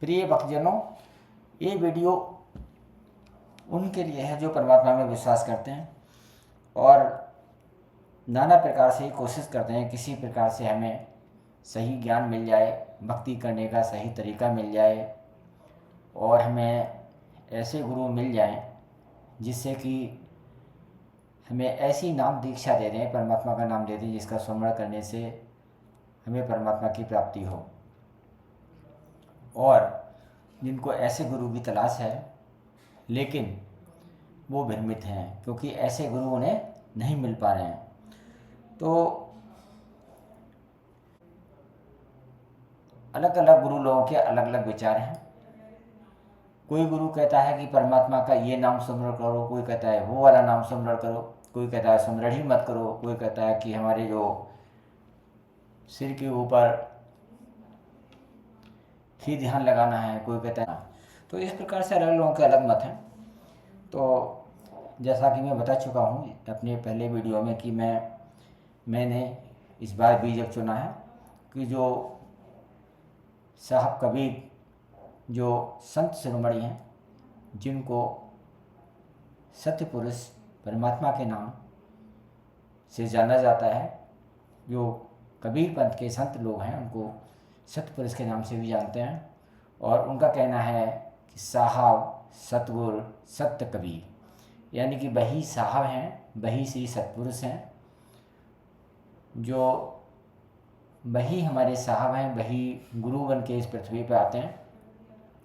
प्रिय भक्तजनों, ये वीडियो उनके लिए है जो परमात्मा में विश्वास करते हैं और नाना प्रकार से कोशिश करते हैं किसी प्रकार से हमें सही ज्ञान मिल जाए, भक्ति करने का सही तरीका मिल जाए और हमें ऐसे गुरु मिल जाएं जिससे कि हमें ऐसी नाम दीक्षा दे दें, परमात्मा का नाम दे दें जिसका स्मरण करने से हमें परमात्मा की प्राप्ति हो। और जिनको ऐसे गुरु की तलाश है लेकिन वो भ्रमित हैं क्योंकि ऐसे गुरु उन्हें नहीं मिल पा रहे हैं। तो अलग अलग गुरु लोगों के अलग अलग विचार हैं। कोई गुरु कहता है कि परमात्मा का ये नाम स्मरण करो, कोई कहता है वो वाला नाम स्मरण करो, कोई कहता है स्मरण ही मत करो, कोई कहता है कि हमारे जो सिर के ऊपर ही ध्यान लगाना है, कोई कहता है। तो इस प्रकार से अलग लोगों के अलग मत हैं। तो जैसा कि मैं बता चुका हूँ अपने पहले वीडियो में कि मैंने इस बार बीजक चुना है कि जो साहब कबीर जो संत शिरोमणि हैं, जिनको सत्य पुरुष परमात्मा के नाम से जाना जाता है, जो कबीर पंथ के संत लोग हैं उनको सत्य पुरुष के नाम से भी जानते हैं। और उनका कहना है कि साहब सतगुर सत्य कबीर, यानी कि वही साहब हैं, वही श्री सतपुरुष हैं, जो वही हमारे साहब हैं, वही गुरु बन के इस पृथ्वी पर आते हैं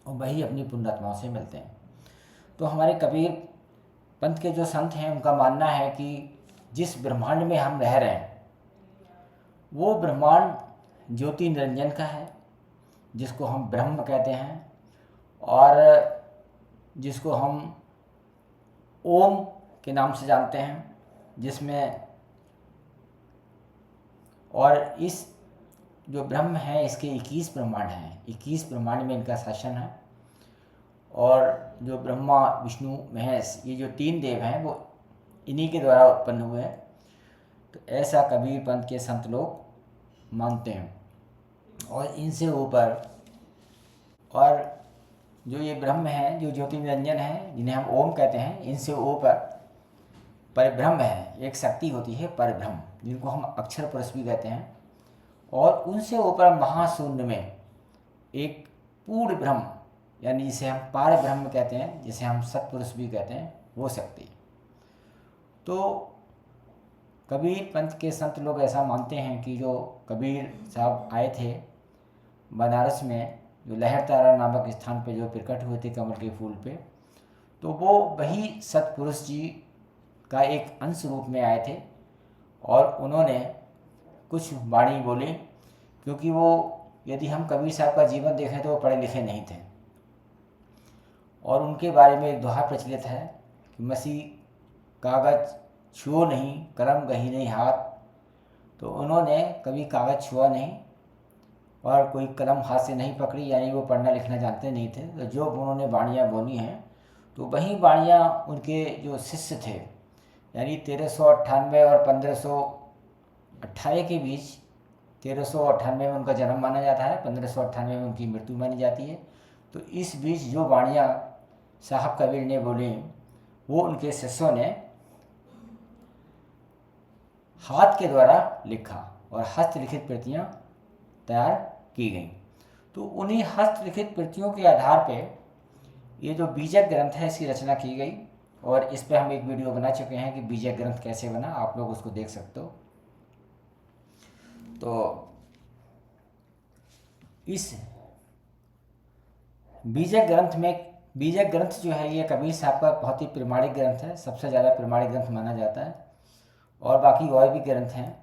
और वही अपनी पुण्यात्माओं से मिलते हैं। तो हमारे कबीर पंथ के जो संत हैं उनका मानना है कि जिस ब्रह्मांड में हम रह रहे हैं वो ब्रह्मांड ज्योति निरंजन का है, जिसको हम ब्रह्म कहते हैं और जिसको हम ओम के नाम से जानते हैं, जिसमें और इस जो ब्रह्म है इसके 21 ब्रह्मांड हैं, 21 ब्रह्मांड में इनका शासन है। और जो ब्रह्मा विष्णु महेश ये जो 3 देव हैं वो इन्हीं के द्वारा उत्पन्न हुए हैं। तो ऐसा कबीर पंथ के संत लोग मानते हैं। और इनसे ऊपर और जो ये ब्रह्म है, जो ज्योति निरंजन है, जिन्हें हम ओम कहते हैं, इनसे ऊपर परब्रह्म है, एक शक्ति होती है परब्रह्म, जिनको हम अक्षर पुरुष भी कहते हैं। और उनसे ऊपर महाशून्य में एक पूर्ण ब्रह्म, यानी जिसे हम पार ब्रह्म कहते हैं, जिसे हम सत्पुरुष भी कहते हैं, वो शक्ति। तो कबीर पंथ के संत लोग ऐसा मानते हैं कि जो कबीर साहब आए थे बनारस में, जो लहरतारा नामक स्थान पे जो प्रकट हुए थे कमल के फूल पे, तो वो वही सतपुरुष जी का एक अंश रूप में आए थे। और उन्होंने कुछ वाणी बोली, क्योंकि वो यदि हम कबीर साहब का जीवन देखें तो वो पढ़े लिखे नहीं थे। और उनके बारे में एक दोहा प्रचलित है कि मसी कागज छुओ नहीं, कलम गही नहीं हाथ। तो उन्होंने कभी कागज़ छुआ नहीं और कोई कलम हाथ से नहीं पकड़ी, यानी वो पढ़ना लिखना जानते नहीं थे। तो जो उन्होंने वाणियाँ बोली हैं तो वही वाणियाँ उनके जो शिष्य थे, यानी 1398 और 1518 के बीच, 1398 में उनका जन्म माना जाता है, 1598 में उनकी मृत्यु मानी जाती है। तो इस बीच जो वाणियाँ साहब कबीर ने बोली वो उनके शिष्यों ने हाथ के द्वारा लिखा और हस्तलिखित प्रतियाँ तैयार की गई। तो उन्हीं हस्तलिखित प्रतियों के आधार पे ये जो बीजक ग्रंथ है इसकी रचना की गई। और इस पे हम एक वीडियो बना चुके हैं कि बीजक ग्रंथ कैसे बना, आप लोग उसको देख सकते हो। तो इस बीजक ग्रंथ में, बीजक ग्रंथ जो है ये कबीर साहब का बहुत ही प्रमाणिक ग्रंथ है, सबसे ज़्यादा प्रमाणिक ग्रंथ माना जाता है। और बाकी और भी ग्रंथ हैं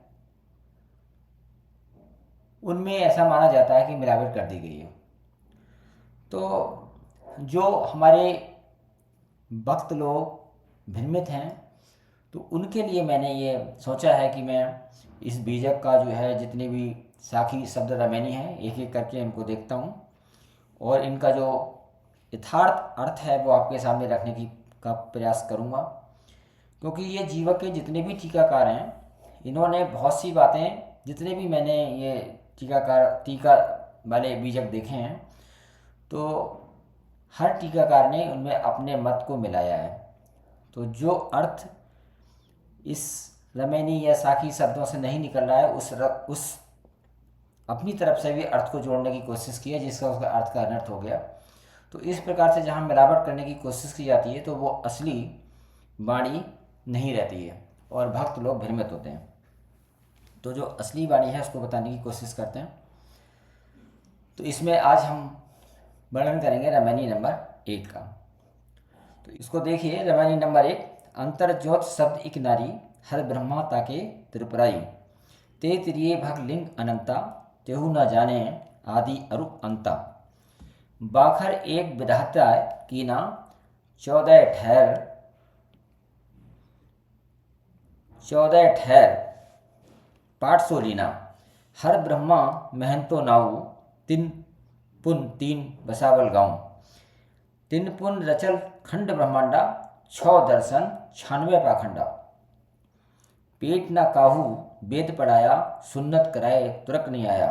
उनमें ऐसा माना जाता है कि मिलावट कर दी गई है। तो जो हमारे भक्त लोग भ्रमित हैं तो उनके लिए मैंने ये सोचा है कि मैं इस बीजक का जो है जितने भी साखी शब्द रमैनी हैं एक एक करके इनको देखता हूँ और इनका जो यथार्थ अर्थ है वो आपके सामने रखने का प्रयास करूँगा। क्योंकि ये जीवक के जितने भी टीकाकार हैं इन्होंने बहुत सी बातें, जितने भी मैंने ये टीका वाले बीजक देखे हैं तो हर टीकाकार ने उनमें अपने मत को मिलाया है। तो जो अर्थ इस रमैनी या साखी शब्दों से नहीं निकल रहा है, उस अपनी तरफ से भी अर्थ को जोड़ने की कोशिश की है, जिसका उसका अर्थ का अनर्थ हो गया। तो इस प्रकार से जहाँ मिलावट करने की कोशिश की जाती है तो वो असली वाणी नहीं रहती है और भक्त लोग भ्रमित होते हैं। तो जो असली वाणी है उसको बताने की कोशिश करते हैं। तो इसमें आज हम वर्णन करेंगे रमैनी नंबर 1 का। तो इसको देखिए, रमैनी नंबर 1। अंतर्ज्योत शब्द इक नारी, हर ब्रह्मा ताके त्रिपुराई, ते तिरिये भग लिंग अनंता, तेहु न जाने आदि अरु अंता। बाखर एक विधाता कीना, 14 ठहर पाठ सो लीना, हर ब्रह्मा महंतो नाऊ, तिन पुन तीन बसावल गाँव। तिन पुन रचल खंड ब्रह्मांडा, 6 दर्शन 96 पाखंडा। पेट न काहू वेद पढ़ाया, सुन्नत कराए तुरक नहीं आया।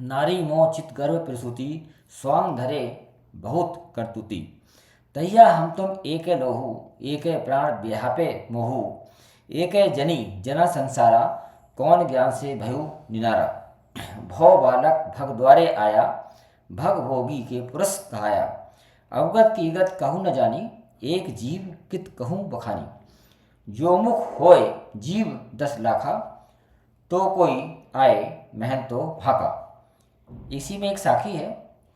नारी मोह चित गर्भ प्रसूति, स्वांग धरे बहुत करतुति। तहिया हम तुम एक लोहू, एक प्राण ब्यापे मोहू, एक जनी जना संसारा, कौन ज्ञान से भयु निनारा। भव बालक भग द्वारे आया, भग भोगी के पुरस कहाया। अवगत की गत कहूँ न जानी, एक जीव कित कहूँ बखानी। जो मुख होय जीव 10 लाखा, तो कोई आए महन तो भाका। इसी में एक साखी है,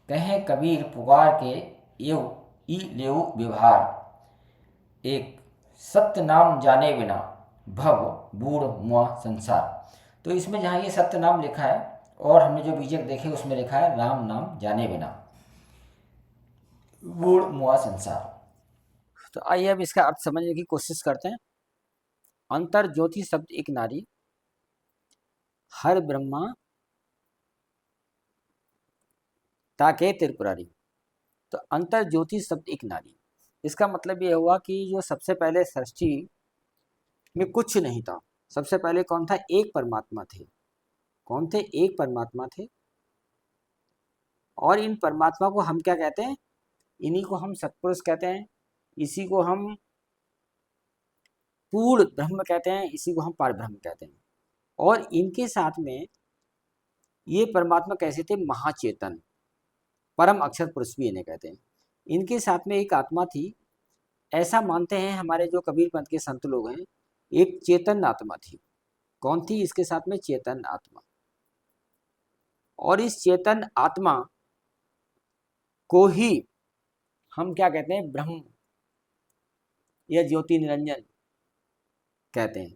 कहें कबीर पुकार के एव ई लेऊ व्यवहार, एक सत्य नाम जाने बिना भव बूढ़ मुआ संसार। तो इसमें जहाँ ये सत्य नाम लिखा है और हमने जो बीजक देखे उसमें लिखा है राम नाम जाने बिना बूढ़ मुआ संसार। तो आइए अब इसका अर्थ समझने की कोशिश करते हैं। अंतर ज्योति शब्द एक नारी, हर ब्रह्मा ताके त्रिपुरारी। तो अंतर ज्योति शब्द एक नारी, इसका मतलब ये हुआ कि जो सबसे पहले सृष्टि में कुछ नहीं था, सबसे पहले कौन था? एक परमात्मा थे। कौन थे? एक परमात्मा थे। और इन परमात्मा को हम क्या कहते हैं? इन्हीं को हम सत्पुरुष कहते हैं, इसी को हम पूर्ण ब्रह्म कहते हैं, इसी को हम पार ब्रह्म कहते हैं। और इनके साथ में ये परमात्मा कैसे थे? महाचेतन, परम अक्षर पुरुष भी इन्हें कहते हैं। इनके साथ में एक आत्मा थी, ऐसा मानते हैं हमारे जो कबीर पंथ के संत लोग हैं, एक चेतन आत्मा थी। कौन थी इसके साथ में? चेतन आत्मा। और इस चेतन आत्मा को ही हम क्या कहते हैं? ब्रह्म या ज्योति निरंजन कहते हैं।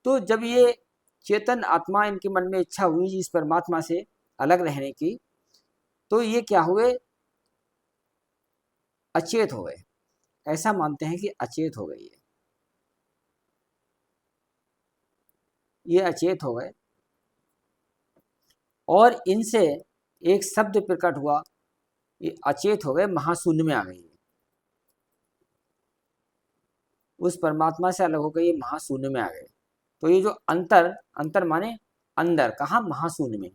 तो जब ये चेतन आत्मा, इनके मन में इच्छा हुई इस परमात्मा से अलग रहने की, तो ये क्या हुए? अचेत हो गए। ऐसा मानते हैं कि अचेत हो गई है, ये अचेत हो गए। और इनसे एक शब्द प्रकट हुआ, ये अचेत हो गए, महाशून्य में आ गई। उस परमात्मा से अलग होकर ये महाशून्य में आ गए। तो ये जो अंतर, अंतर माने अंदर, कहाँ? महाशून्य में।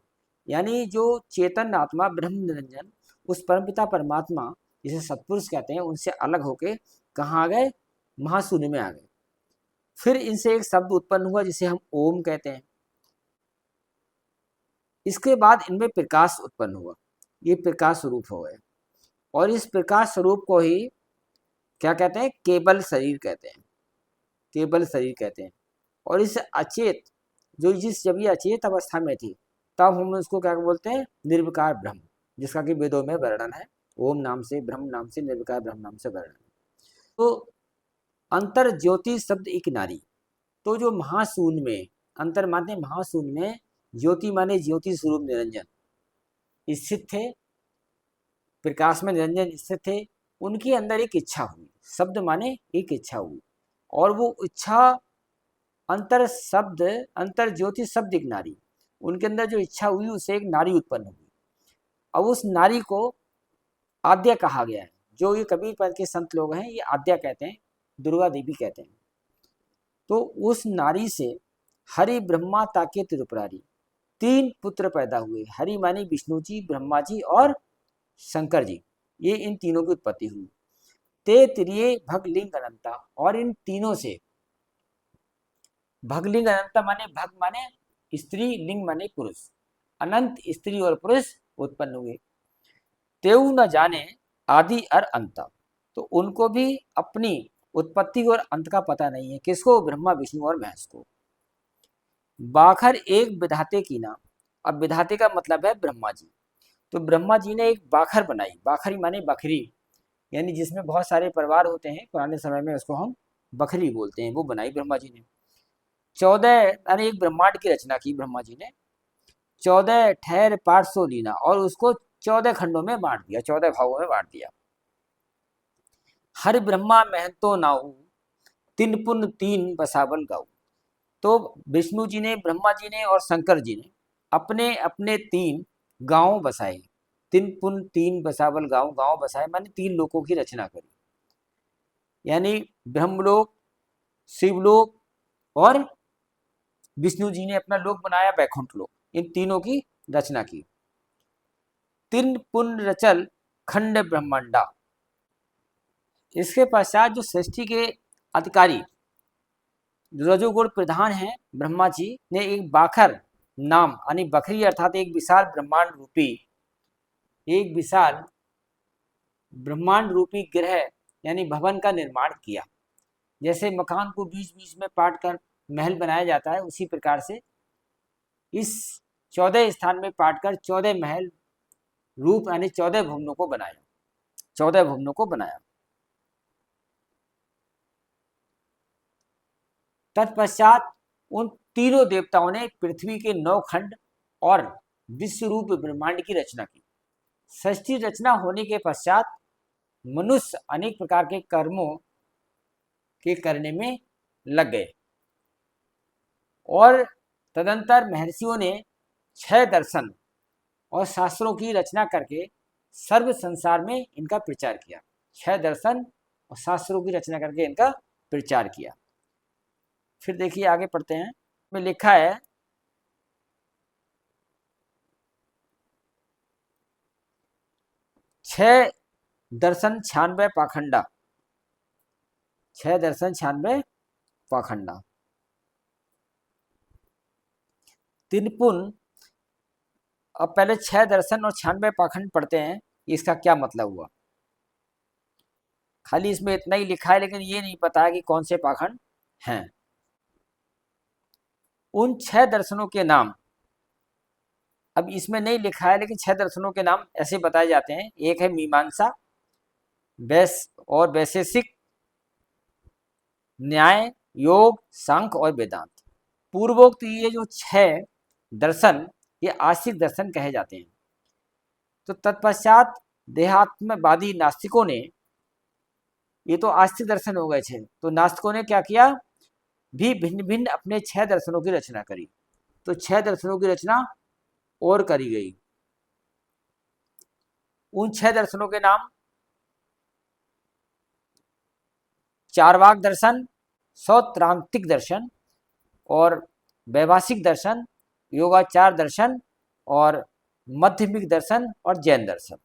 यानी जो चेतन आत्मा ब्रह्म निरंजन, उस परमपिता परमात्मा जिसे सत्पुरुष कहते हैं, उनसे अलग होके कहाँ आ गए? महाशून्य में आ गए। फिर इनसे एक शब्द उत्पन्न हुआ जिसे हम ओम कहते हैं। इसके बाद इनमें प्रकाश उत्पन्न हुआ, ये प्रकाश स्वरूप हो गए। और इस प्रकाश स्वरूप को ही क्या कहते हैं? केवल शरीर कहते हैं, केवल शरीर कहते हैं। और इस अचेत, जब ये अचेत अवस्था में थी, तब हम उसको क्या बोलते हैं? निर्विकार ब्रह्म, जिसका कि वेदों में वर्णन है, ओम नाम से, ब्रह्म नाम से, निर्विकार ब्रह्म नाम से वर्णन है। तो अंतर ज्योति शब्द एक नारी, तो जो महाशून्य में, अंतर माने महाशून्य में, ज्योति माने ज्योति स्वरूप निरंजन स्थित थे, प्रकाश में निरंजन स्थित थे। उनके अंदर एक इच्छा हुई, शब्द माने एक इच्छा हुई, और वो इच्छा अंतर शब्द, अंतर ज्योति शब्द एक नारी, उनके अंदर जो इच्छा हुई उससे एक नारी उत्पन्न हुई। अब उस नारी को आद्या कहा गया है। जो ये कबीर पंथ के संत लोग हैं, ये आद्या कहते हैं, दुर्गा देवी कहते हैं। तो उस नारी से हरि ब्रह्मा ताके त्रिपुरारी 3 पुत्र पैदा हुए। हरि माने विष्णु जी, ब्रह्मा जी और शंकर जी, ये इन तीनों की उत्पत्ति हुई। ते त्रिये भगलिंग अनंता, और इन तीनों से, भगलिंग अनंता माने भग माने स्त्री, लिंग माने पुरुष, अनंत स्त्री और पुरुष उत्पन्न हुए। तेऊ न जाने आदि और अंत, तो उनको भी अपनी उत्पत्ति और अंत का पता नहीं है। किसको? ब्रह्मा विष्णु और महेश को। बाखर एक विधाते की ना, अब विधाते का मतलब है ब्रह्मा जी। तो ब्रह्मा जी ने एक बाखर बनाई, बाखरी माने बकरी, यानी जिसमें बहुत सारे परिवार होते हैं, पुराने समय में उसको हम बकरी बोलते हैं, वो बनाई ब्रह्मा जी ने। 14 यानी एक ब्रह्मांड की रचना की ब्रह्मा जी ने। 14 ठहर पार्श्व लीना, और उसको 14 खंडों में बांट दिया, 14 भागों में बांट दिया। हर ब्रह्मा महंतो नाऊ, तीन पुन तीन बसावल गाऊ। तो विष्णु जी ने, ब्रह्मा जी ने और शंकर जी ने अपने अपने 3 गांव बसाए। तीन पुन तीन बसावल गांव, गांव बसाए माने 3 लोकों की रचना करी, यानी ब्रह्मलोक, शिवलोक और विष्णु जी ने अपना लोक बनाया वैकुंठ लोक, इन तीनों की रचना की। तीन पुन रचल खंड ब्रह्मांडा। इसके पश्चात जो सृष्टि के अधिकारी रजोगुण प्रधान हैं ब्रह्मा जी ने एक बाखर नाम यानी बकरी अर्थात एक विशाल ब्रह्मांड रूपी, एक विशाल ब्रह्मांड रूपी ग्रह यानी भवन का निर्माण किया। जैसे मकान को बीच बीच में काट कर महल बनाया जाता है, उसी प्रकार से इस 14 स्थान में काट कर 14 महल रूप यानी 14 भवनों को बनाया, 14 भवनों को बनाया। तत्पश्चात उन तीनों देवताओं ने पृथ्वी के 9 खंड और विश्व रूप ब्रह्मांड की रचना की। सृष्टि रचना होने के पश्चात मनुष्य अनेक प्रकार के कर्मों के करने में लग गए, और तदंतर महर्षियों ने 6 दर्शन और शास्त्रों की रचना करके सर्व संसार में इनका प्रचार किया। 6 दर्शन और शास्त्रों की रचना करके इनका प्रचार किया। फिर देखिए आगे पढ़ते हैं, में लिखा है 6 दर्शन 96 पाखंडा, 6 दर्शन 96 पाखंडा। तिनपुन, अब पहले 6 दर्शन और 96 पाखंड पढ़ते हैं, इसका क्या मतलब हुआ। खाली इसमें इतना ही लिखा है, लेकिन ये नहीं पता है कि कौन से पाखंड हैं। उन 6 दर्शनों के नाम अब इसमें नहीं लिखा है, लेकिन 6 दर्शनों के नाम ऐसे बताए जाते हैं। एक है मीमांसा, वैशेषिक, न्याय, योग, सांख्य और वेदांत। पूर्वोक्त ये जो 6 दर्शन ये आस्तिक दर्शन कहे जाते हैं। तो तत्पश्चात देहात्मवादी नास्तिकों ने, ये तो आस्तिक दर्शन हो गए थे, तो नास्तिकों ने क्या किया, भी भिन्न भिन्न अपने 6 दर्शनों की रचना करी। तो 6 दर्शनों की रचना और करी गई। उन 6 दर्शनों के नाम चारवाक दर्शन, सौत्रांतिक दर्शन और वैभाषिक दर्शन, योगाचार दर्शन और मध्यमिक दर्शन और जैन दर्शन।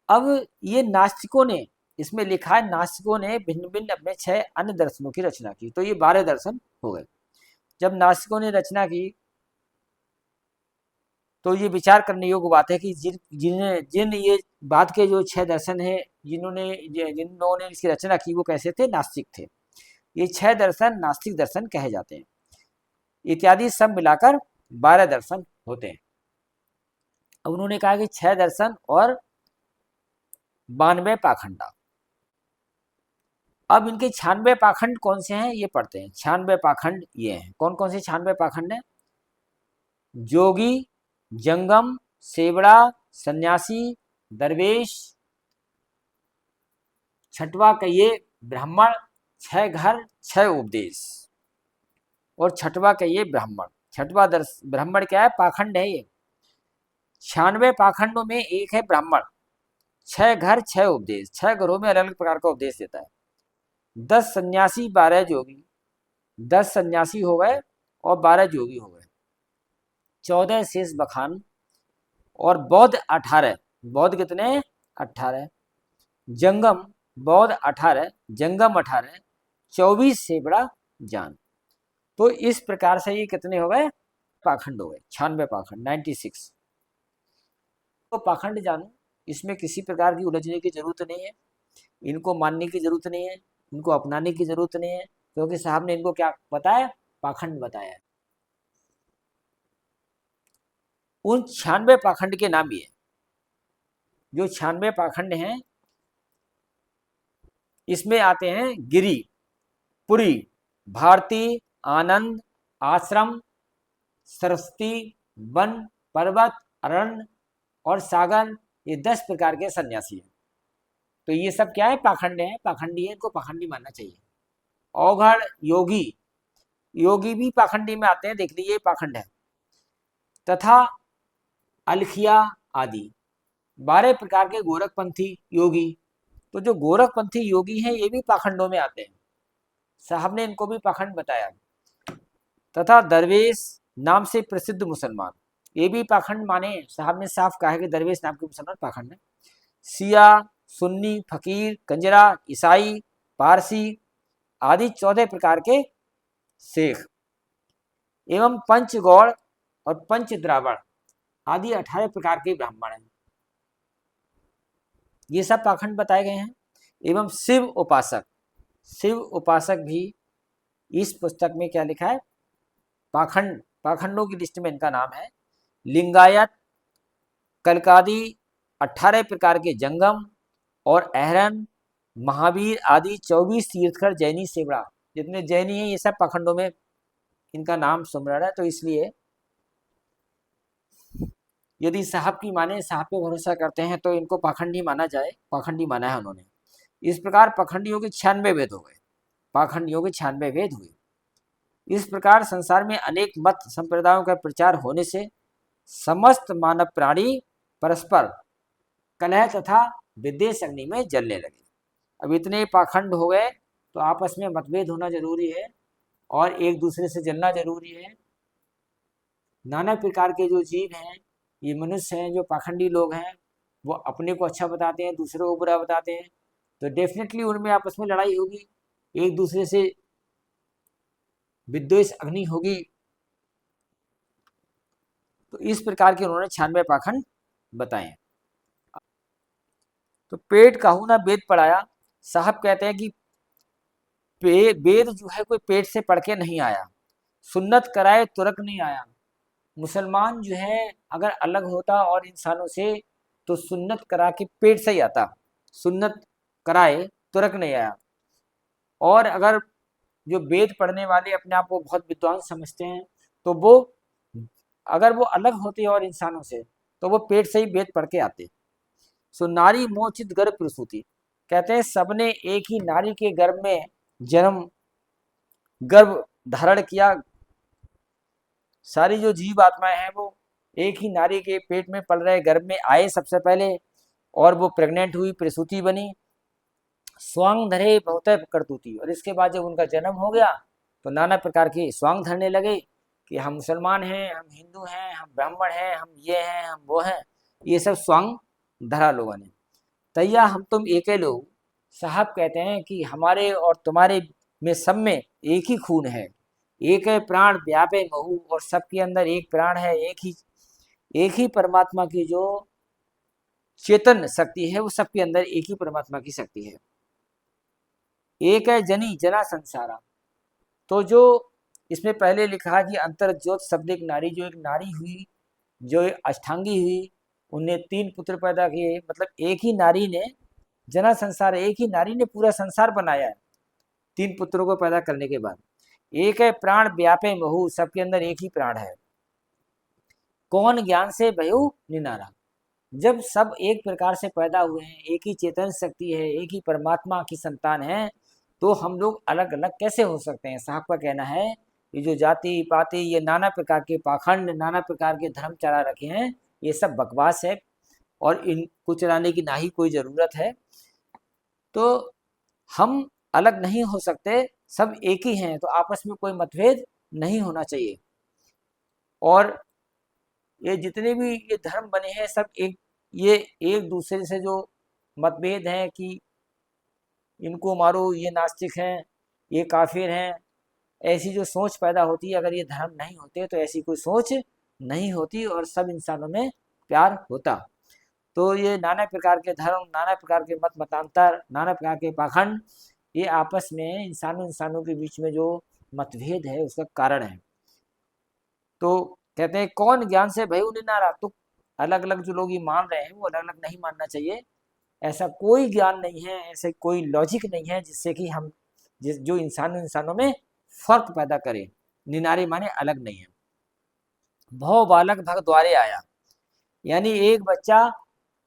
अब ये नास्तिकों ने, इसमें लिखा है नास्तिकों ने भिन्न भिन्न अपने 6 अन्य दर्शनों की रचना की, तो ये 12 दर्शन हो गए। जब नास्तिकों ने रचना की तो ये विचार करने योग्य बात है कि जिन ये बात के जो 6 दर्शन है, जिन लोगों ने इसकी रचना की वो कैसे थे, नास्तिक थे। ये 6 दर्शन नास्तिक दर्शन कहे जाते हैं। इत्यादि सब मिलाकर 12 दर्शन होते हैं। अब उन्होंने कहा कि 6 दर्शन और 92 पाखंडा। अब इनके 96 पाखंड कौन से हैं ये पढ़ते हैं। 96 पाखंड ये हैं, कौन कौन से 96 पाखंड हैं। जोगी, जंगम, सेवड़ा, सन्यासी, दरवेश, छठवा कहिए ब्राह्मण, 6 घर 6 उपदेश, और छठवा कहिए ब्राह्मण। छठवा ब्राह्मण क्या है, पाखंड है ये। 96 पाखंडों में एक है ब्राह्मण। 6 घर 6 उपदेश, 6 घरों में अलग अलग प्रकार का उपदेश देता है। 10 सन्यासी 12 जोगी, 10 सन्यासी हो गए और 12 जोगी हो गए। 14 शेष बखान और बौद्ध 18 बौद्ध कितने? 18। जंगम बौद्ध 18, जंगम 18, 24 से बड़ा जान। तो इस प्रकार से ये कितने हो गए? पाखंड हो गए, 96 पाखंड, 96। तो पाखंड जानू, इसमें किसी प्रकार की उलझने की जरूरत नहीं है, इनको मानने की जरूरत नहीं है, इनको अपनाने की जरूरत नहीं है, क्योंकि साहब ने इनको क्या बताया? पाखंड बताया। उन 96 पाखंड के नाम ये, जो 96 पाखंड हैं, इसमें आते हैं गिरि, पुरी, भारती, आनंद, आश्रम, सरस्वती, वन, पर्वत, अरण्य और सागर, ये 10 प्रकार के सन्यासी हैं। तो ये सब क्या है? पाखंड है, पाखंडी है, इनको पाखंडी मानना चाहिए। औघड़, योगी, योगी भी पाखंडी में आते हैं, देख लीजिए पाखंड है। तथा अलखिया आदि 12 प्रकार के गोरखपंथी योगी। तो जो गोरखपंथी योगी हैं ये भी पाखंडों में आते हैं, साहब ने इनको भी पाखंड बताया। तथा दरवेश नाम से प्रसिद्ध मुसलमान, ये भी पाखंड माने, साहब ने साफ कहा है कि दरवेश नाम के मुसलमान पाखंड है। सिया, सुन्नी, फकीर, कंजरा, ईसाई, पारसी आदि 14 प्रकार के शेख एवं पंचगौड़ और पंच द्रावण आदि 18 प्रकार के ब्राह्मण हैं, ये सब पाखंड बताए गए हैं। एवं शिव उपासक, शिव उपासक भी इस पुस्तक में क्या लिखा है? पाखंड, पाखंडों की लिस्ट में इनका नाम है। लिंगायत, कलकादी, 18 प्रकार के जंगम और अहरन, महावीर आदि 24 तीर्थकर जैनी सेवड़ा, जितने जैनी हैं ये सब पाखंडों में इनका नाम सुमरण है। तो इसलिए यदि साहब की माने, साहब पे भरोसा करते हैं, तो इनको पाखंडी माना जाए, पाखंडी माना है उन्होंने। इस प्रकार पाखंडियों के 96 वेद हो गए, पाखंडियों के 96 वेद हुए। इस प्रकार संसार में अनेक मत संप्रदायों का प्रचार होने से समस्त मानव प्राणी परस्पर कलह तथा विद्वेष अग्नि में जलने लगे। अब इतने पाखंड हो गए तो आपस में मतभेद होना जरूरी है और एक दूसरे से जलना जरूरी है। नाना प्रकार के जो जीव हैं, ये मनुष्य हैं, जो पाखंडी लोग हैं, वो अपने को अच्छा बताते हैं, दूसरों को बुरा बताते हैं, तो डेफिनेटली उनमें आपस में लड़ाई होगी, एक दूसरे से विद्वेष अग्नि होगी। तो इस प्रकार के उन्होंने 96 पाखंड बताए। तो पेट कहूँ ना वेद पढ़ाया, साहब कहते हैं कि वेद जो है कोई पेट से पढ़ के नहीं आया, सुन्नत कराए तुरक नहीं आया। मुसलमान जो है अगर अलग होता और इंसानों से, तो सुन्नत करा के पेट से ही आता, सुन्नत कराए तुरक नहीं आया। और अगर जो वेद पढ़ने वाले अपने आप को बहुत विद्वान समझते हैं, तो वो अगर वो अलग होते और इंसानों से, तो वो पेट से ही वेद पढ़ के आते। सो नारी मोचित गर्भ प्रसूति, कहते हैं सबने एक ही नारी के गर्भ में जन्म, गर्भ धारण किया। सारी जो जीव आत्माएं हैं वो एक ही नारी के पेट में पल रहे गर्भ में आए सबसे पहले, और वो प्रेग्नेंट हुई, प्रसूति बनी। स्वांग धरे बहुत करतूती, और इसके बाद जब उनका जन्म हो गया तो नाना प्रकार के स्वांग धरने लगे कि हम मुसलमान हैं, हम हिंदू हैं, हम ब्राह्मण हैं, हम ये हैं, हम वो हैं, ये सब स्वांग धरा लोगों ने। तैया हम तुम एक ही लोग, साहब कहते हैं कि हमारे और तुम्हारे में सब में एक ही खून है, एक है प्राण व्यापे महू, और सबके अंदर एक प्राण है, एक ही परमात्मा की जो चेतन शक्ति है वो सबके अंदर एक ही परमात्मा की शक्ति है। एक है जनी जना संसारा, तो जो इसमें पहले लिखा कि अंतर ज्योत शब्द एक नारी, जो एक नारी हुई, जो अष्टांगी हुई, उन्हें 3 पुत्र पैदा किए, मतलब एक ही नारी ने जना संसार, एक ही नारी ने पूरा संसार बनाया है 3 पुत्रों को पैदा करने के बाद। एक है प्राण व्यापे महू, सबके अंदर एक ही प्राण है। कौन ज्ञान से भयु निनारा, जब सब एक प्रकार से पैदा हुए हैं, एक ही चेतन शक्ति है, एक ही परमात्मा की संतान है, तो हम लोग अलग अलग कैसे हो सकते हैं? साहब का कहना है ये जो जाति पाति, ये नाना प्रकार के पाखंड, नाना प्रकार के धर्म चला रखे हैं, ये सब बकवास है और इनको चलाने की ना ही कोई ज़रूरत है। तो हम अलग नहीं हो सकते, सब एक ही हैं, तो आपस में कोई मतभेद नहीं होना चाहिए। और ये जितने भी ये धर्म बने हैं सब एक ये एक दूसरे से जो मतभेद है कि इनको मारो, ये नास्तिक हैं, ये काफिर हैं, ऐसी जो सोच पैदा होती है, अगर ये धर्म नहीं होते तो ऐसी कोई सोच नहीं होती और सब इंसानों में प्यार होता। तो ये नाना प्रकार के धर्म, नाना प्रकार के मत मतांतर, नाना प्रकार के पाखंड, ये आपस में इंसानों इंसानों के बीच में जो मतभेद है उसका कारण है। तो कहते हैं कौन ज्ञान से भय निनारा। तो अलग अलग जो लोग ये मान रहे हैं वो अलग अलग नहीं मानना चाहिए। ऐसा कोई ज्ञान नहीं है, ऐसे कोई लॉजिक नहीं है जिससे कि हम जिस जो इंसानों इंसानों में फर्क पैदा करे। निनारे माने अलग नहीं है। भव बालक भग द्वारे आया, यानी एक बच्चा,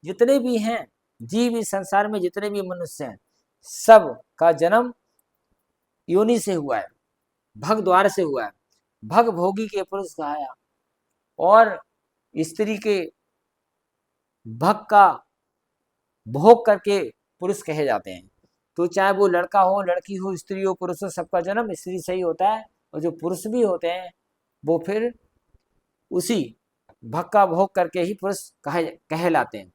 जितने भी हैं जीव इस संसार में, जितने भी मनुष्य हैं, सब का जन्म योनि से हुआ है, भग द्वार से हुआ है। भग भोगी के पुरुष कहाया, और स्त्री के भग का भोग करके पुरुष कहे जाते हैं। तो चाहे वो लड़का हो, लड़की हो, स्त्री हो, पुरुष हो, सबका जन्म स्त्री से ही होता है। और जो पुरुष भी होते हैं वो फिर उसी भग का भोग करके ही पुरुष कहलाते हैं।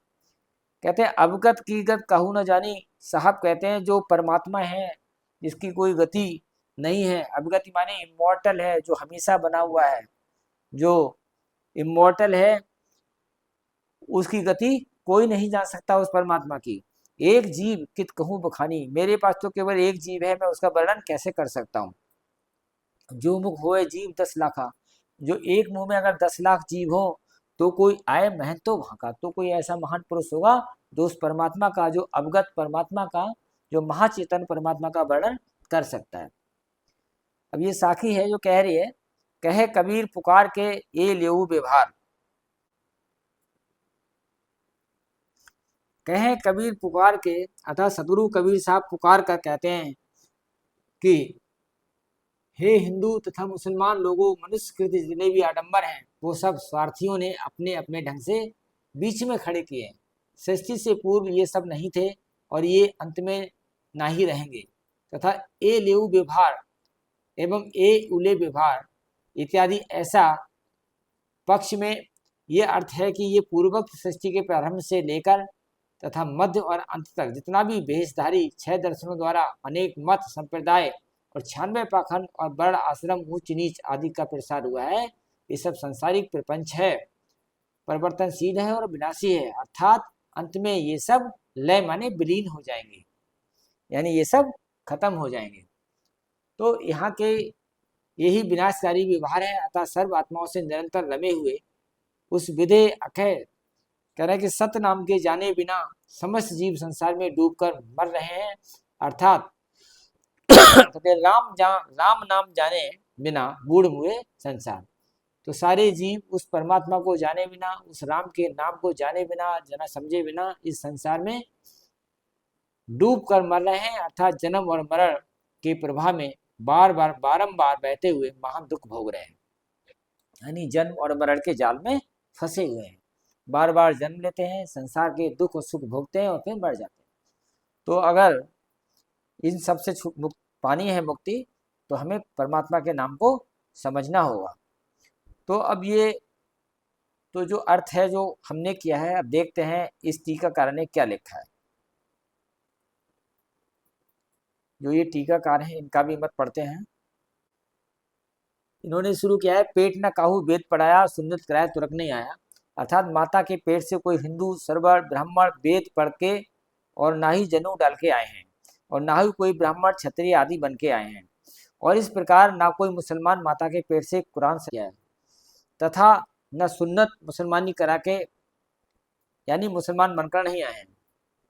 कहते हैं अवगत की गत कहू न जानी। साहब कहते हैं जो परमात्मा है, जिसकी कोई गति नहीं है, अवगत माने इमॉर्टल है, जो हमेशा बना हुआ है, जो इमॉर्टल है, उसकी गति कोई नहीं जान सकता उस परमात्मा की। एक जीव कित कहूँ बखानी, मेरे पास तो केवल एक जीव है, मैं उसका वर्णन कैसे कर सकता हूँ। जो मुख होए जीव 10 लाखा, जो एक मुंह में अगर 10 लाख जीव हो तो कोई आए महंत तो वहां का। तो कोई ऐसा महान पुरुष होगा जो उस परमात्मा का, जो अवगत परमात्मा का, जो महाचेतन परमात्मा का वर्णन कर सकता है। अब ये साखी है जो कह रही है, कहे कबीर पुकार के ये लेऊ व्यवहार। कहे कबीर पुकार के, अतः सदगुरु कबीर साहब पुकार कर कहते हैं कि हे हिंदू तथा मुसलमान लोगों, मनुष्य कृत जितने भी आडंबर हैं वो सब स्वार्थियों ने अपने अपने ढंग से बीच में खड़े किए हैं। सृष्टि से पूर्व ये सब नहीं थे और ये अंत में ना ही रहेंगे। तथा ए लेउ व्यवहार एवं ए उले व्यवहार इत्यादि ऐसा पक्ष में ये अर्थ है कि ये पूर्वोक्त सृष्टि के प्रारंभ से लेकर तथा मध्य और अंत तक जितना भी भेषधारी 6 दर्शनों द्वारा अनेक मत संप्रदाय और 96 पाखंड और वर्ण आश्रम उच्च नीच आदि का प्रसार हुआ है, ये सब संसारिक प्रपंच है, परिवर्तनशील है और विनाशी है। अर्थात अंत में ये सब लय माने विलीन हो जाएंगे, यानी ये सब खत्म हो जाएंगे। तो यहाँ के यही विनाशकारी व्यवहार है। अतः सर्व आत्माओं से निरंतर रमे हुए उस विधेय अखय कह रहे हैं कि सत्य नाम के जाने बिना समस्त जीव संसार में डूबकर मर रहे हैं। अर्थात राम नाम जाने बिना बूढ़ हुए संसार। तो सारे जीव उस परमात्मा को जाने बिना, उस राम के नाम को जाने बिना, जना समझे बिना इस संसार में डूब कर मर रहे हैं। अर्थात जन्म और मरण के प्रभाव में बारंबार बहते हुए महान दुख भोग रहे हैं, यानी जन्म और मरण के जाल में फंसे हुए हैं। बार बार जन्म लेते हैं, संसार के दुख और सुख भोगते हैं और फिर मर जाते हैं। तो अगर इन सब से पानी है मुक्ति, तो हमें परमात्मा के नाम को समझना होगा। तो अब ये तो जो अर्थ है जो हमने किया है, अब देखते हैं इस टीकाकार ने क्या लिखा है। जो ये टीकाकार है इनका भी मत पढ़ते हैं। इन्होंने शुरू किया है, पेट न काहू वेद पढ़ाया, सुन्नत कराया तुरक नहीं आया। अर्थात माता के पेट से कोई हिंदू सरवर ब्राह्मण वेद पढ़ के और ना ही जनेऊ डाल के आए हैं, और ना ही कोई ब्राह्मण क्षत्रिय आदि बन के आए हैं, और इस प्रकार ना कोई मुसलमान माता के पेट से कुरान से आया है, तथा न सुन्नत मुसलमानी करा के यानी मुसलमान बनकर नहीं आए हैं।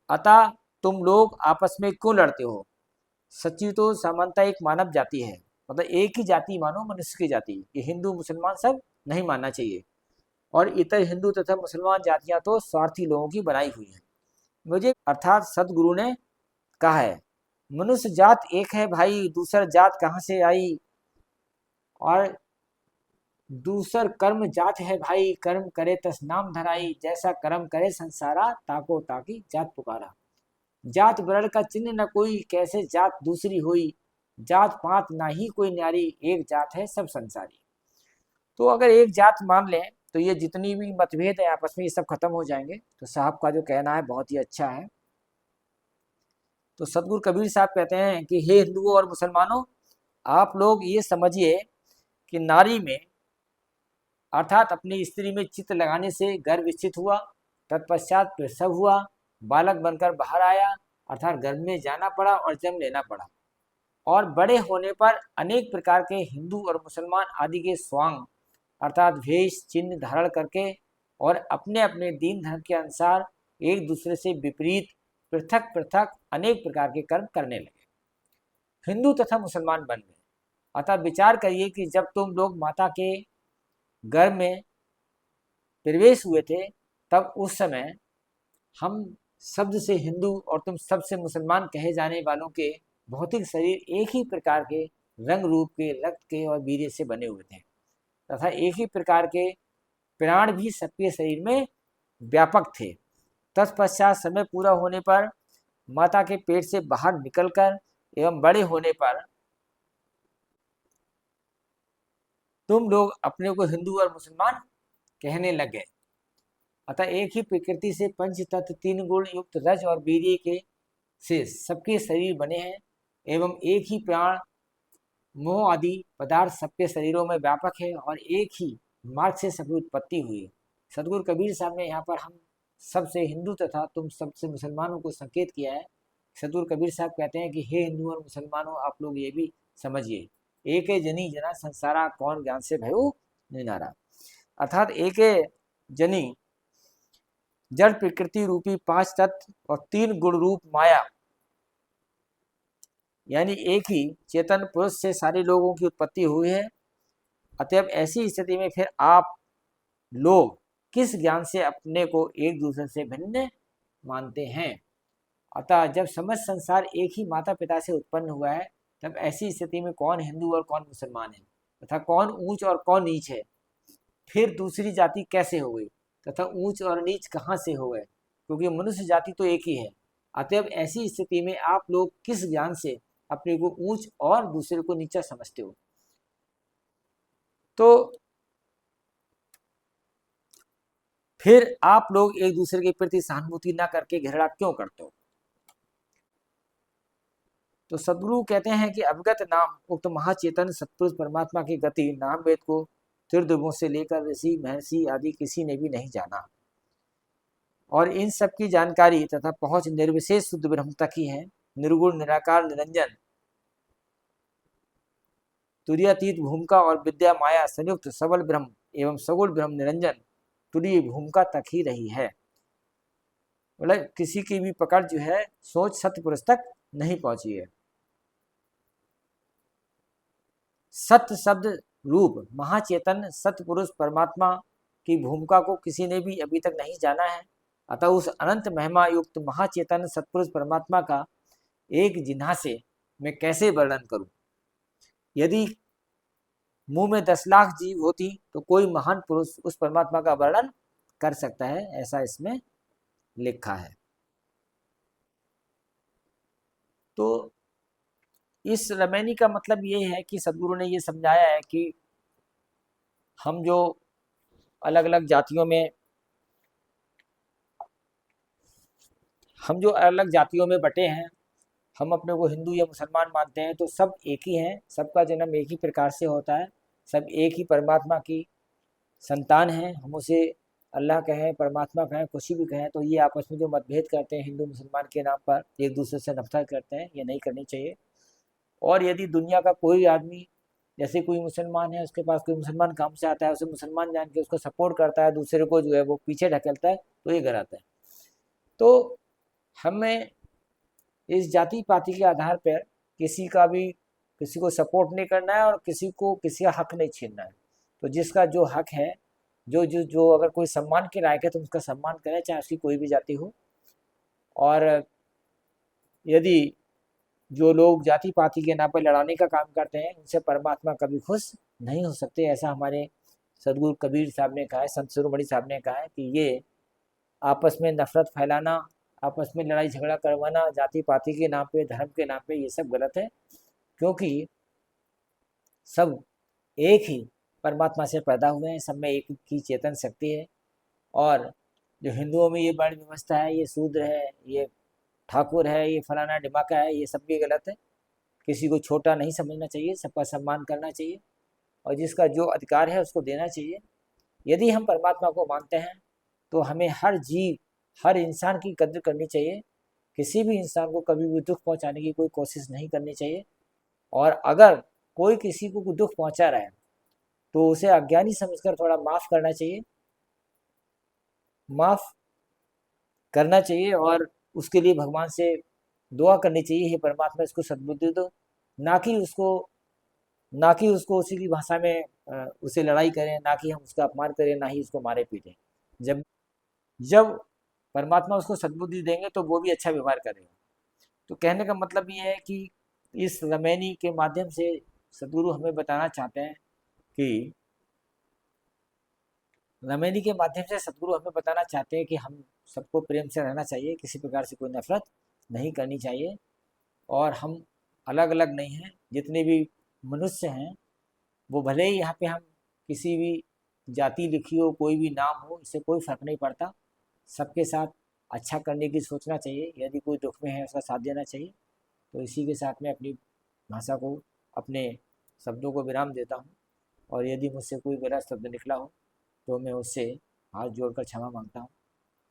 अतः तुम लोग आपस में क्यों लड़ते हो? सच्ची तो समानता एक मानव जाति है, मतलब एक ही जाति मानो, मनुष्य की जाति। ये हिंदू मुसलमान सब नहीं मानना चाहिए, और इतर हिंदू तथा मुसलमान जातियां तो स्वार्थी लोगों की बनाई हुई हैं। मुझे अर्थात सदगुरु ने कहा है, मनुष्य जात एक है भाई, दूसर जात कहाँ से आई, और दूसर कर्म जात है भाई, कर्म करे तस नाम धराई, जैसा कर्म करे संसारा, ताको ताकी जात पुकारा। जात वर्ण का चिन्ह न कोई, कैसे जात दूसरी हुई, जात पात ना ही कोई न्यारी, एक जात है सब संसारी। तो अगर एक जात मान लें तो ये जितनी भी मतभेद है आपस में ये सब खत्म हो जाएंगे। तो साहब का जो कहना है बहुत ही अच्छा है। तो सदगुरु कबीर साहब कहते हैं कि हे हिंदुओं और मुसलमानों, आप लोग ये समझिए कि नारी में अर्थात अपनी स्त्री में चित्त लगाने से गर्भ स्थित हुआ, तत्पश्चात प्रसव हुआ, बालक बनकर बाहर आया अर्थात गर्भ में जाना पड़ा और जन्म लेना पड़ा, और बड़े होने पर अनेक प्रकार के हिंदू और मुसलमान आदि के स्वांग अर्थात भेष चिन्ह धारण करके और अपने अपने दीन धर्म के अनुसार एक दूसरे से विपरीत पृथक पृथक अनेक प्रकार के कर्म करने लगे, हिंदू तथा मुसलमान बन गए। अतः विचार करिए कि जब तुम लोग माता के गर्भ में प्रवेश हुए थे तब उस समय हम शब्द से हिंदू और तुम सबसे मुसलमान कहे जाने वालों के भौतिक शरीर एक ही प्रकार के रंग रूप के रक्त के और वीर्य से बने हुए थे तथा एक ही प्रकार के प्राण भी सबके शरीर में व्यापक थे। तत्पश्चात समय पूरा होने पर माता के पेट से बाहर निकलकर एवं बड़े होने पर तुम लोग अपने को हिंदू और मुसलमान कहने लग गए। अतः एक ही प्रकृति से पंच तत्व तीन गुण युक्त रज और वीर्य के से सबके शरीर बने हैं एवं एक ही प्राण मोह आदि पदार्थ सबके शरीरों में व्यापक है और एक ही मार्ग से सबकी उत्पत्ति हुई। सदगुरु कबीर साहब ने यहाँ पर हम सबसे हिंदू तथा तुम सबसे मुसलमानों को संकेत किया है। सदगुरु कबीर साहब कहते हैं कि हे हिंदू और मुसलमानों, आप लोग ये भी समझिए, एक जनी जना संसारा कौन ज्ञान से भयो निनारा, अर्थात एक जनी जड़ प्रकृति रूपी पांच तत्व और तीन गुण रूप माया यानी एक ही चेतन पुरुष से सारे लोगों की उत्पत्ति हुई है। अतएव ऐसी स्थिति में फिर आप लोग किस ज्ञान से अपने को एक दूसरे से भिन्न मानते हैं। अतः जब समस्त संसार एक ही माता पिता से उत्पन्न हुआ है तब ऐसी स्थिति में कौन हिंदू और कौन मुसलमान है तथा कौन ऊंच और कौन नीच है, फिर दूसरी जाति कैसे हो गई तथा ऊंच और नीच कहाँ से हो गए, क्योंकि मनुष्य जाति तो एक ही है। अतएव ऐसी स्थिति में आप लोग किस ज्ञान से अपने को ऊंच और दूसरे को नीचा समझते हो। तो फिर आप लोग एक दूसरे के प्रति सहानुभूति ना करके घृणा क्यों करते हो। तो सदगुरु कहते हैं कि अवगत नाम उक्त महाचेतन सतपुरुष परमात्मा की गति नाम वेद को त्रिदुगों से लेकर ऋषि महर्षि आदि किसी ने भी नहीं जाना, और इन सब की जानकारी तथा पहुंच निर्विशेष शुद्ध ब्रह्म तक ही है। निर्गुण निराकार निरंजन तुरीयातीत भूमिका और विद्या माया संयुक्त सबल ब्रह्म एवं सगुण ब्रह्म निरंजन तुरीय भूमिका तक ही रही है। मतलब किसी की भी पकड़ जो है सोच सत्य पुरुष तक नहीं पहुंची है। सत्य शब्द रूप महाचेतन सत्य पुरुष परमात्मा की भूमिका को किसी ने भी अभी तक नहीं जाना है। अतः उस अनंत महिमा युक्त महाचेतन सत्पुरुष परमात्मा का एक जिन्हा से मैं कैसे वर्णन करूं। यदि मुंह में 10 लाख जीव होती तो कोई महान पुरुष उस परमात्मा का वर्णन कर सकता है, ऐसा इसमें लिखा है। तो इस रमैनी का मतलब ये है कि सदगुरु ने ये समझाया है कि हम जो अलग अलग जातियों में बटे हैं, हम अपने को हिंदू या मुसलमान मानते हैं, तो सब एक ही हैं, सबका जन्म एक ही प्रकार से होता है, सब एक ही परमात्मा की संतान हैं। हम उसे अल्लाह कहें, परमात्मा कहें, कुछ भी कहें, तो ये आपस में जो मतभेद करते हैं हिंदू मुसलमान के नाम पर, एक दूसरे से नफरत करते हैं, ये नहीं करनी चाहिए। और यदि दुनिया का कोई आदमी, जैसे कोई मुसलमान है, उसके पास कोई मुसलमान काम से आता है, उसे मुसलमान जान के उसको सपोर्ट करता है, दूसरे को जो है वो पीछे ढकेलता है, तो ये गलत है। तो हमें इस जाति पाति के आधार पर किसी को सपोर्ट नहीं करना है और किसी का हक नहीं छीनना है। तो जिसका जो हक है, जो अगर कोई सम्मान के लायक है तो उसका सम्मान करें, चाहे उसकी कोई भी जाति हो। और यदि जो लोग जाति पाति के नाम पर लड़ाने का काम करते हैं, उनसे परमात्मा कभी खुश नहीं हो सकते। ऐसा हमारे सदगुरु कबीर साहब ने कहा है, संत शिरोमणि साहब ने कहा है कि ये आपस में नफरत फैलाना, आपस में लड़ाई झगड़ा करवाना जाति पाति के नाम पे, धर्म के नाम पे, ये सब गलत है। क्योंकि सब एक ही परमात्मा से पैदा हुए हैं, सब में एक की चेतन शक्ति है। और जो हिंदुओं में ये वर्ण व्यवस्था है, ये शूद्र है, ये ठाकुर है, ये फलाना ढिमाका है, ये सब भी गलत है। किसी को छोटा नहीं समझना चाहिए, सबका सम्मान करना चाहिए और जिसका जो अधिकार है उसको देना चाहिए। यदि हम परमात्मा को मानते हैं तो हमें हर जीव, हर इंसान की कद्र करनी चाहिए। किसी भी इंसान को कभी भी दुख पहुंचाने की कोई कोशिश नहीं करनी चाहिए। और अगर कोई किसी को दुख पहुंचा रहा है तो उसे अज्ञानी समझकर थोड़ा माफ़ करना चाहिए, माफ़ करना चाहिए और उसके लिए भगवान से दुआ करनी चाहिए, हे परमात्मा इसको सद्बुद्धि दो। ना कि उसको ना कि उसको उसी की भाषा में उसे लड़ाई करें, ना कि हम उसका अपमान करें, ना ही उसको मारे पीटें। जब जब परमात्मा उसको सद्बुद्धि देंगे तो वो भी अच्छा व्यवहार करेगा। तो कहने का मतलब ये है कि इस रमैनी के माध्यम से सदगुरु हमें बताना चाहते हैं कि रमैनी के माध्यम से सदगुरु हमें बताना चाहते हैं कि हम सबको प्रेम से रहना चाहिए, किसी प्रकार से कोई नफरत नहीं करनी चाहिए। और हम अलग अलग नहीं हैं, जितने भी मनुष्य हैं वो भले ही यहाँ पे हम किसी भी जाति लिखी हो, कोई भी नाम हो, इससे कोई फर्क नहीं पड़ता। सबके साथ अच्छा करने की सोचना चाहिए। यदि कोई दुख में है उसका साथ देना चाहिए। तो इसी के साथ में अपनी भाषा को, अपने शब्दों को विराम देता हूँ। और यदि मुझसे कोई गलत शब्द निकला हो तो मैं उससे हाथ जोड़कर क्षमा मांगता हूँ,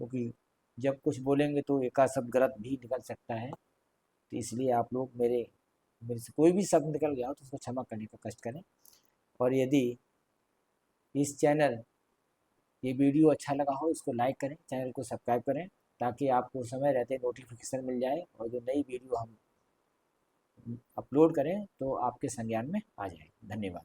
क्योंकि जब कुछ बोलेंगे तो एक आध शब्द गलत भी निकल सकता है। तो इसलिए आप लोग मेरे मेरे से कोई भी शब्द निकल गया हो तो उसको क्षमा करने का कष्ट करें। और यदि इस चैनल, ये वीडियो अच्छा लगा हो इसको लाइक करें, चैनल को सब्सक्राइब करें, ताकि आपको समय रहते नोटिफिकेशन मिल जाए और जो नई वीडियो हम अपलोड करें तो आपके संज्ञान में आ जाए। धन्यवाद।